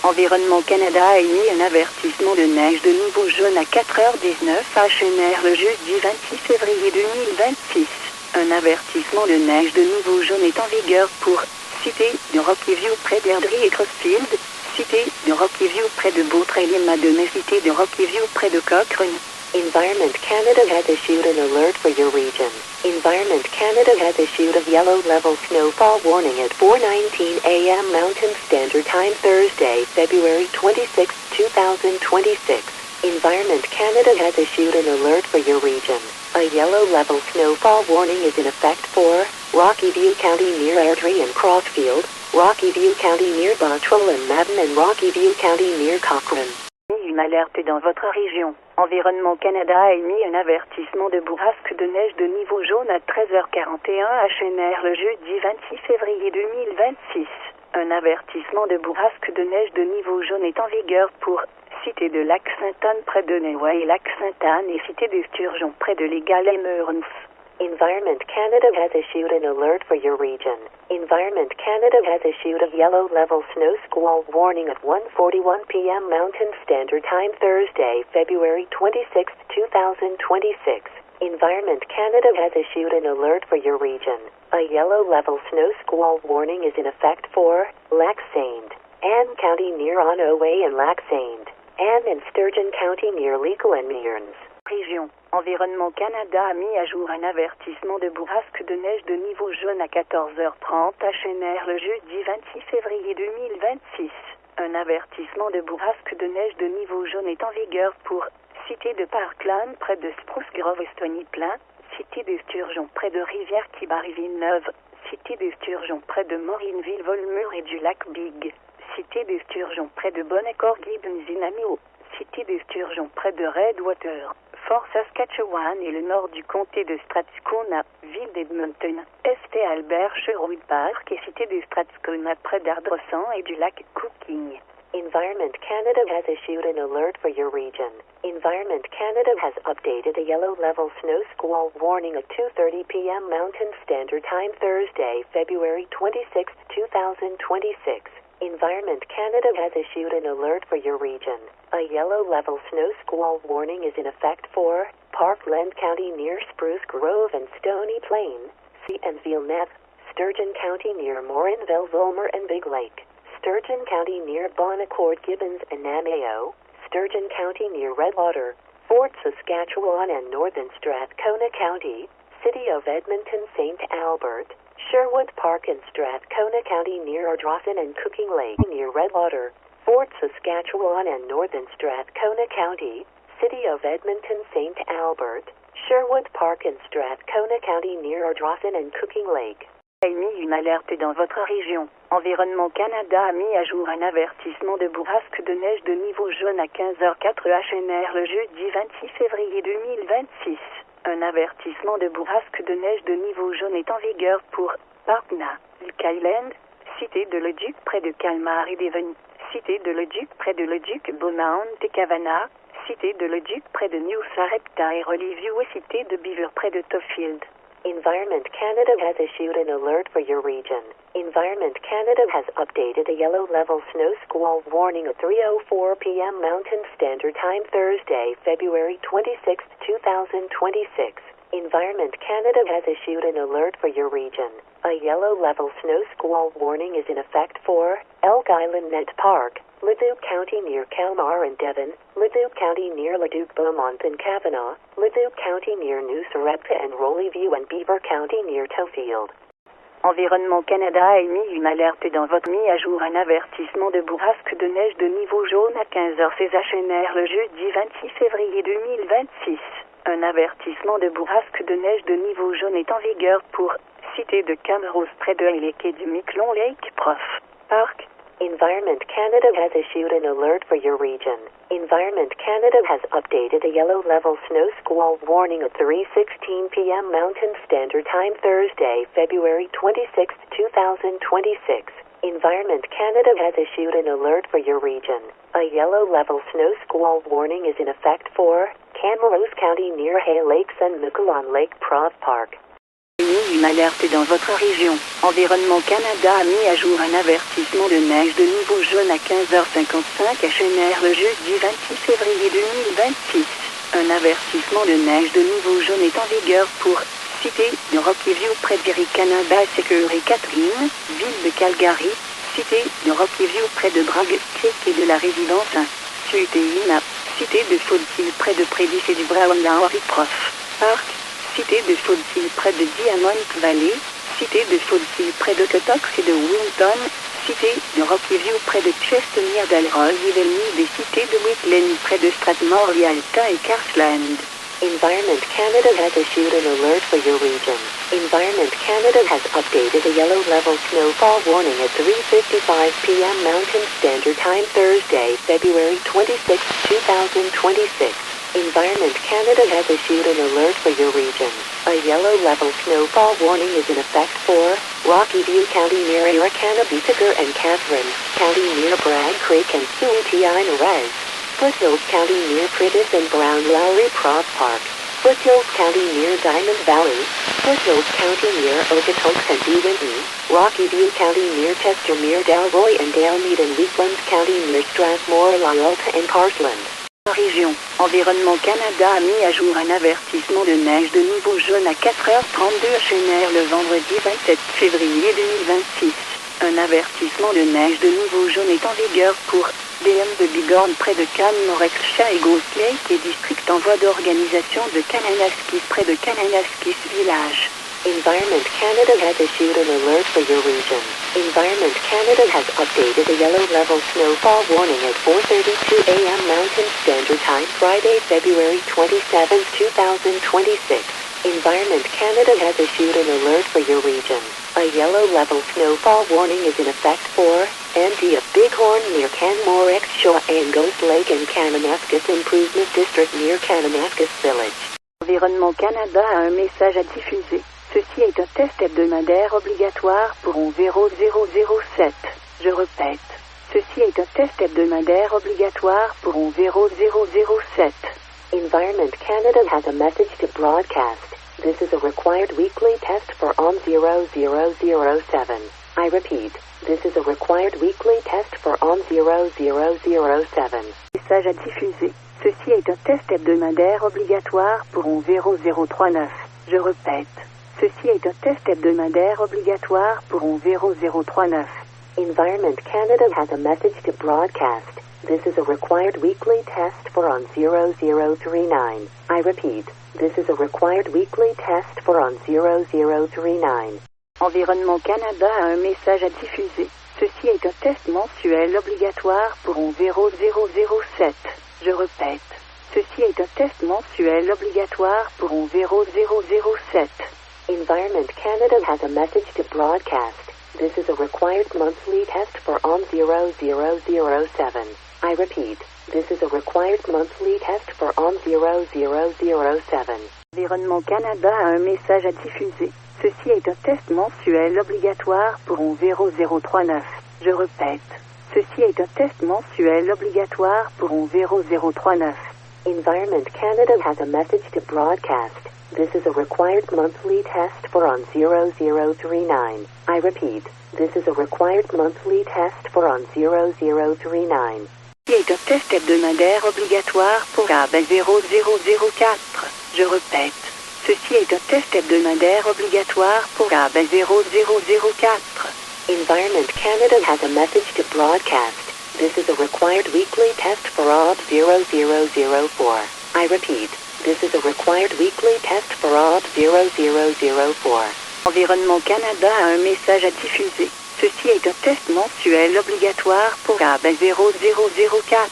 Environnement Canada a émis un avertissement de neige de niveau jaune à 4h19 à Chener le jeudi 26 février 2026. Un avertissement de neige de niveau jaune est en vigueur pour Cité de Rocky View près d'Airdrie et Crossfield, Cité de Rocky View près de Beautrail et Madonna, Cité de Rocky View près de Cochrane. Environment Canada has issued an alert for your region. Environment Canada has issued a yellow level snowfall warning at 4:19 a.m. Mountain Standard Time Thursday, February 26, 2026. Environment Canada has issued an alert for your region. A yellow level snowfall warning is in effect for Rocky View County near Airdrie and Crossfield, Rocky View County near Bottrell and Madden, and Rocky View County near Cochrane. Une alerte dans votre région. Environnement Canada a émis un avertissement de bourrasque de neige de niveau jaune à 13h41 à Chener le jeudi 26 février 2026. Un avertissement de bourrasque de neige de niveau jaune est en vigueur pour Cité de Lac-Sainte-Anne près de Newa et Lac-Sainte-Anne et Cité de Sturgeon près de Légal et Meurns. Environment Canada has issued an alert for your region. Environment Canada has issued a yellow level snow squall warning at 1:41 p.m. Mountain Standard Time Thursday, February 26, 2026. Environment Canada has issued an alert for your region. A yellow level snow squall warning is in effect for Lac Saint, Anne County near Onoway and Lac Saint, Anne and Sturgeon County near Legal and Mearns. Région. Environnement Canada a mis à jour un avertissement de bourrasque de neige de niveau jaune à 14h30 à Chener le jeudi 26 février 2026. Un avertissement de bourrasque de neige de niveau jaune est en vigueur pour Cité de Parkland près de Spruce Grove et Stony Plain, Cité de Sturgeon près de Rivière-Kibar-Villeneuve, Cité de Sturgeon près de Morinville-Volmur et du lac Big, Cité de Sturgeon près de Bonaccord-Gibbons-Inamio, Cité de Sturgeon près de Redwater, Fort Saskatchewan et le nord du comté de Strathcona, ville d'Edmonton, St. Albert, Sherwood Park et Cité de Strathcona près d'Ardrossan et du lac Cooking. Environment Canada has issued an alert for your region. Environment Canada has updated a yellow level snow squall warning at 2:30 p.m. Mountain Standard Time Thursday, February 26, 2026. Environment Canada has issued an alert for your region. A yellow level snow squall warning is in effect for Parkland County near Spruce Grove and Stony Plain, C and Villeneuve, Sturgeon County near Morinville, Volmer and Big Lake, Sturgeon County near Bonaccord, Gibbons and Namao, Sturgeon County near Redwater, Fort Saskatchewan and Northern Strathcona County, City of Edmonton, St. Albert, Sherwood Park and Strathcona County near Ardrossan and Cooking Lake near Redwater, Fort Saskatchewan and Northern Strathcona County, City of Edmonton, St. Albert, Sherwood Park and Strathcona County near Ardrossan and Cooking Lake. A émis une alerte dans votre région. Environnement Canada a mis à jour un avertissement de bourrasque de neige de niveau jaune à 15h04 à Chener le jeudi 26 février 2026. Un avertissement de bourrasque de neige de niveau jaune est en vigueur pour Parkna, Island, Cité de Leduc près de Calmar et Devon, Cité de Leduc près de Leduc, Beaumont et Kavanagh, Cité de Leduc près de New Sarepta et Relieview et Cité de Beaver près de Toffield. Environment Canada has issued an alert for your region. Environment Canada has updated a yellow level snow squall warning at 3:04 p.m. Mountain Standard Time Thursday, February 26, 2026. Environment Canada has issued an alert for your region. A yellow level snow squall warning is in effect for Elk Island Net Park, Leduc County near Calmar and Devon, Leduc County near Leduc, Beaumont and Kavanagh, Leduc County near New Sarepta and Roleyview and Beaver County near Toffield. Environnement Canada a émis une alerte dans votre mis à jour un avertissement de bourrasque de neige de niveau jaune à 15h16 à Chener le jeudi 26 février 2026. Un avertissement de bourrasque de neige de niveau jaune est en vigueur pour Cité de Camrose près de Lake et du Miquelon Lake Prof. Park. Environment Canada has issued an alert for your region. Environment Canada has updated a yellow level snow squall warning at 3:16 p.m. Mountain Standard Time Thursday, February 26, 2026. Environment Canada has issued an alert for your region. A yellow level snow squall warning is in effect for Camrose County near Hay Lakes and Miquelon Lake Prof Park. une alerte dans votre région. Environnement Canada a mis à jour un avertissement de neige de niveau jaune à 15h55 à Chenère le jeudi 26 février 2026. Un avertissement de neige de niveau jaune est en vigueur pour Cité de Rocky-View près d'Erie-Canada, Sécurité-Catherine, ville de Calgary, Cité de Rocky-View près de Bragg Creek et de la résidence 1, Sutéina, Cité de Foothill près de Prédis et du Brown-Henry Prof. Park, Cité de Foothill près de Diamond Valley, Cité de Foothill près de Cotox et de Winton, Cité de Rocky-View près de Chestermere Dalroy Yvelines et Cité de Whitland près de Strathmore Yalta et Carsland. Environment Canada has issued an alert for your region. Environment Canada has updated a yellow level snowfall warning at 3:55 p.m. Mountain Standard Time Thursday, February 26, 2026. Environment Canada has issued an alert for your region. A yellow level snowfall warning is in effect for Rocky View County near Arikana-Beetaker and Catherine, County near Bragg Creek and Suiteina Res. Foothills County near Prentice and Brown Lowry Prov Park. Foothills County near Diamond Valley. Foothills County near Okotoks and Dewinton. Rocky View County near Chestermere Dalroy and Dalemead and Wheatlands County near Strathmore Lyalta and Carsland. Région. Environnement Canada a mis à jour un avertissement de neige de niveau jaune à 4h32 à Chenère le vendredi 27 février 2026. Un avertissement de neige de niveau jaune est en vigueur pour DM de Bigorne près de Canmore-Exshaw et Ghost Lake et district en voie d'organisation de Kananaskis près de Kananaskis Village. Environment Canada has issued an alert for your region. Environment Canada has updated a yellow level snowfall warning at 4:32 a.m. Mountain Standard Time Friday, February 27, 2026. Environment Canada has issued an alert for your region. A yellow level snowfall warning is in effect for ND of Bighorn near Canmore-Exshaw and Ghost Lake and Kananaskis Improvement District near Kananaskis Village. Environnement Canada a un message à diffuser. Ceci est un test hebdomadaire obligatoire pour 0007. Je répète. Ceci est un test hebdomadaire obligatoire pour 0007. Environment Canada has a message to broadcast. This is a required weekly test for ON 0007. I repeat, this is a required weekly test for ON 0007. Message à diffuser. Ceci est un test hebdomadaire obligatoire pour 0039. Je répète. Ceci est un test hebdomadaire obligatoire pour 0039. Environment Canada has a message to broadcast. This is a required weekly test for ON 0039. I repeat, this is a required weekly test for ON 0039. Environnement Canada a un message à diffuser. Ceci est un test mensuel obligatoire pour 0007. Je répète. Ceci est un test mensuel obligatoire pour 0007. Environment Canada has a message to broadcast. This is a required monthly test for ON 0007. I repeat, this is a required monthly test for ON 0007. Environnement Canada a un message à diffuser. Ceci est un test mensuel obligatoire pour 0039. Je répète. Ceci est un test mensuel obligatoire pour 0039. Environment Canada has a message to broadcast. This is a required monthly test for ON 0039. I repeat, this is a required monthly test for ON 0039. Ceci est un test hebdomadaire obligatoire pour AB 0004. Je répète. Ceci est un test hebdomadaire obligatoire pour AB 0004. Environment Canada has a message to broadcast. This is a required weekly test for OB 0004. I repeat, this is a required weekly test for OB 0004. Environnement Canada a un message à diffuser. Ceci est un test mensuel obligatoire pour AB 0004.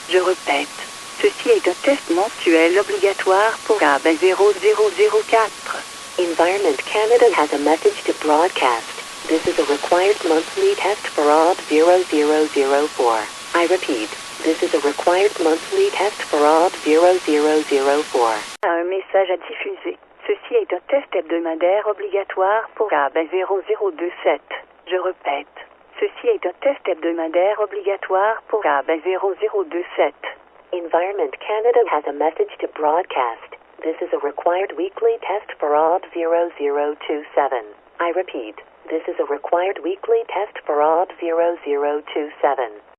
Je répète. Ceci est un test mensuel obligatoire pour AB 0004. Environment Canada has a message to broadcast. This is a required monthly test for OB 0004. I repeat, this is a required monthly test for OB 0004. Un message à diffuser. Ceci est un test hebdomadaire obligatoire pour AB 0027. Je répète. Ceci est un test hebdomadaire obligatoire pour AB 0027. Environment Canada has a message to broadcast. This is a required weekly test for OB0027. I repeat, this is a required weekly test for OB0027.